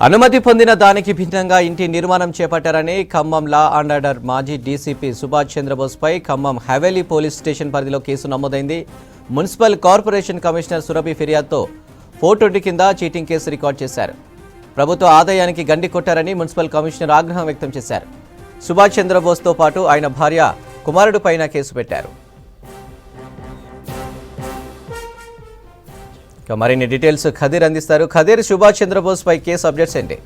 అనుమతి పొందిన దానికి భిన్నంగా ఇంటి నిర్మాణం చేపట్టారని ఖమ్మం లా అండ్ ఆర్డర్ మాజీ డీసీపీ సుభాష్ చంద్రబోస్పై ఖమ్మం హవేలీ పోలీస్ స్టేషన్ పరిధిలో కేసు నమోదైంది. మున్సిపల్ కార్పొరేషన్ కమిషనర్ సురభి ఫిర్యాదుతో 420 కింద చీటింగ్ కేసు రికార్డు చేశారు. ప్రభుత్వ ఆదాయానికి గండి కొట్టారని మున్సిపల్ కమిషనర్ ఆగ్రహం వ్యక్తం చేశారు. సుభాష్ చంద్రబోస్తో పాటు ఆయన భార్య కుమారుడు పైన కేసు పెట్టారు. మరిన్ని డీటెయిల్స్ ఖదీర్ అందిస్తారు. ఖదీర్, సుభాష్ చంద్రబోస్ పై కేసు అప్డేట్స్ ఏంటి?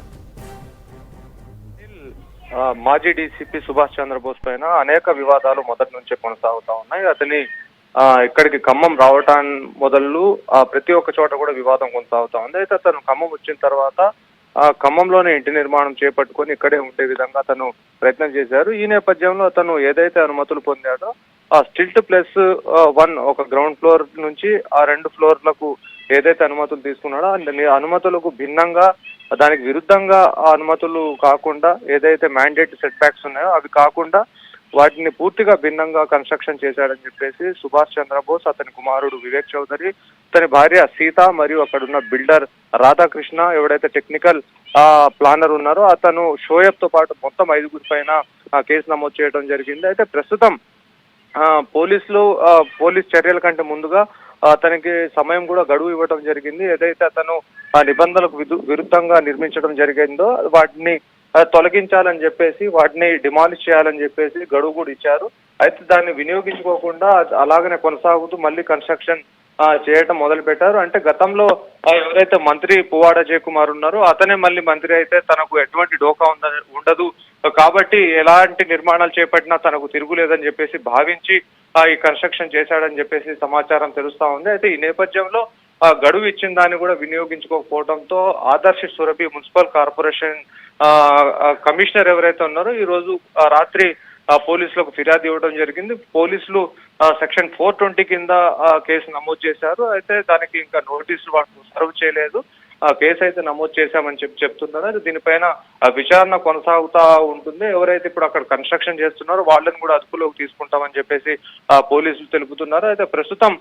మాజీ డీసీపీ సుభాష్ చంద్రబోస్ పైన అనేక వివాదాలు మొదటి నుంచే కొనసాగుతా ఉన్నాయి. అతని ఇక్కడికి ఖమ్మం రావటాన్ని మొదలు ప్రతి ఒక్క చోట కూడా వివాదం కొనసాగుతా ఉంది. అయితే అతను ఖమ్మం వచ్చిన తర్వాత ఖమ్మంలోనే ఇంటి నిర్మాణం చేపట్టుకొని ఇక్కడే ఉండే విధంగా అతను ప్రయత్నం చేశారు. ఈ నేపథ్యంలో అతను ఏదైతే అనుమతులు పొందాడో ఆ స్టిల్ట్ ప్లస్ 1 ఒక గ్రౌండ్ ఫ్లోర్ నుంచి ఆ 2 ఫ్లోర్లకు ఏదైతే అనుమతులు తీసుకున్నాడో అనుమతులకు భిన్నంగా దానికి విరుద్ధంగా ఆ అనుమతులు కాకుండా ఏదైతే మ్యాండేట్ సెట్ బ్యాక్స్ ఉన్నాయో అవి కాకుండా వాటిని పూర్తిగా భిన్నంగా కన్స్ట్రక్షన్ చేశాడని చెప్పేసి సుభాష్ చంద్రబోస్, అతని కుమారుడు వివేక్ చౌదరి, అతని భార్య సీత మరియు అక్కడున్న బిల్డర్ రాధాకృష్ణ, ఎవడైతే టెక్నికల్ ప్లానర్ ఉన్నారో అతను షోయబ్ తో పాటు మొత్తం 5 పైన కేసు నమోదు చేయడం జరిగింది. అయితే ప్రస్తుతం పోలీస్ చర్యల కంటే ముందుగా అతనికి సమయం కూడా గడువు ఇవ్వడం జరిగింది. ఏదైతే అతను నిబంధనలకు విరుద్ధంగా నిర్మించడం జరిగిందో వాటిని తొలగించాలని చెప్పేసి, వాటిని డిమాలిష్ చేయాలని చెప్పేసి గడువు కూడా ఇచ్చారు. అయితే దాన్ని వినియోగించుకోకుండా అలాగనే కొనసాగుతూ మళ్ళీ కన్స్ట్రక్షన్ చేయటం మొదలు పెట్టారు. అంటే గతంలో ఎవరైతే మంత్రి పువ్వాడ జయకుమార్ ఉన్నారో అతనే మళ్ళీ మంత్రి అయితే తనకు ఎటువంటి డోకా ఉండదు కాబట్టి ఎలాంటి నిర్మాణాలు చేపట్టినా తనకు తిరుగులేదని చెప్పేసి భావించి ఈ కన్స్ట్రక్షన్ చేశాడని చెప్పేసి సమాచారం తెలుస్తా ఉంది. అయితే ఈ నేపథ్యంలో గడువు ఇచ్చిన దాన్ని కూడా వినియోగించుకోకపోవడంతో Adarsh Surabhi municipal corporation commissioner ఎవరైతే ఉన్నారో ఈ రోజు రాత్రి పోలీసులకు ఫిర్యాదు ఇవ్వడం జరిగింది. పోలీసులు సెక్షన్ 420 కింద కేసు నమోదు చేశారు. అయితే దానికి ఇంకా నోటీసులు వాటిని సర్వ్ చేయలేదు. కేసు అయితే నమోదు చేశామని చెప్తున్నారు. దీనిపైన విచారణ కొనసాగుతా ఉంటుంది. ఎవరైతే ఇప్పుడు అక్కడ కన్స్ట్రక్షన్ చేస్తున్నారో వాళ్ళని కూడా అదుపులోకి తీసుకుంటామని చెప్పేసి పోలీసులు తెలుపుతున్నారు. అయితే ప్రస్తుతం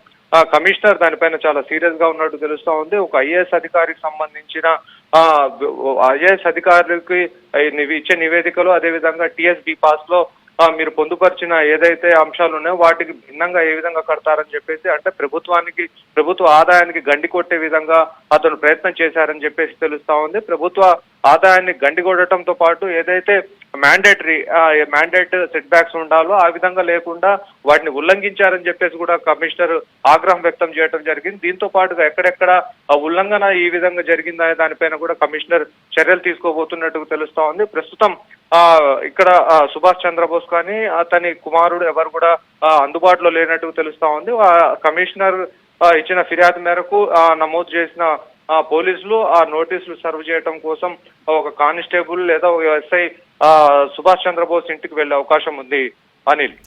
కమిషనర్ దానిపైన చాలా సీరియస్ గా ఉన్నట్టు తెలుస్తా ఉంది. ఒక ఐఏఎస్ అధికారికి సంబంధించిన ఐఏఎస్ అధికారులకి ఇచ్చే నివేదికలు, అదేవిధంగా టీఎస్బీ పాస్ లో మీరు పొందుపరిచిన ఏదైతే అంశాలు ఉన్నాయో వాటికి భిన్నంగా ఏ విధంగా కడతారని చెప్పేసి, అంటే ప్రభుత్వ ఆదాయానికి గండి కొట్టే విధంగా అతను ప్రయత్నం చేశారని చెప్పేసి తెలుస్తా ఉంది. ప్రభుత్వ ఆదాయాన్ని గండి కొట్టడంతో పాటు ఏదైతే మ్యాండేట్ సెట్ బ్యాక్స్ ఉండాలో ఆ విధంగా లేకుండా వాటిని ఉల్లంఘించారని చెప్పేసి కూడా కమిషనర్ ఆగ్రహం వ్యక్తం చేయడం జరిగింది. దీంతో పాటుగా ఎక్కడెక్కడ ఉల్లంఘన ఈ విధంగా జరిగిందనే దానిపైన కూడా కమిషనర్ చర్యలు తీసుకోబోతున్నట్టు తెలుస్తా ఉంది. ప్రస్తుతం ఇక్కడ సుభాష్ చంద్రబోస్ కానీ అతని కుమారుడు ఎవరు కూడా అందుబాటులో లేనట్టు తెలుస్తా ఉంది. కమిషనర్ ఇచ్చిన ఫిర్యాదు మేరకు నమోదు చేసిన పోలీసులు ఆ నోటీసులు సర్వ్ చేయడం కోసం ఒక కానిస్టేబుల్ లేదా ఎస్ఐ సుభాష్ చంద్రబోస్ ఇంటికి వెళ్లే అవకాశం ఉంది. అనిల్.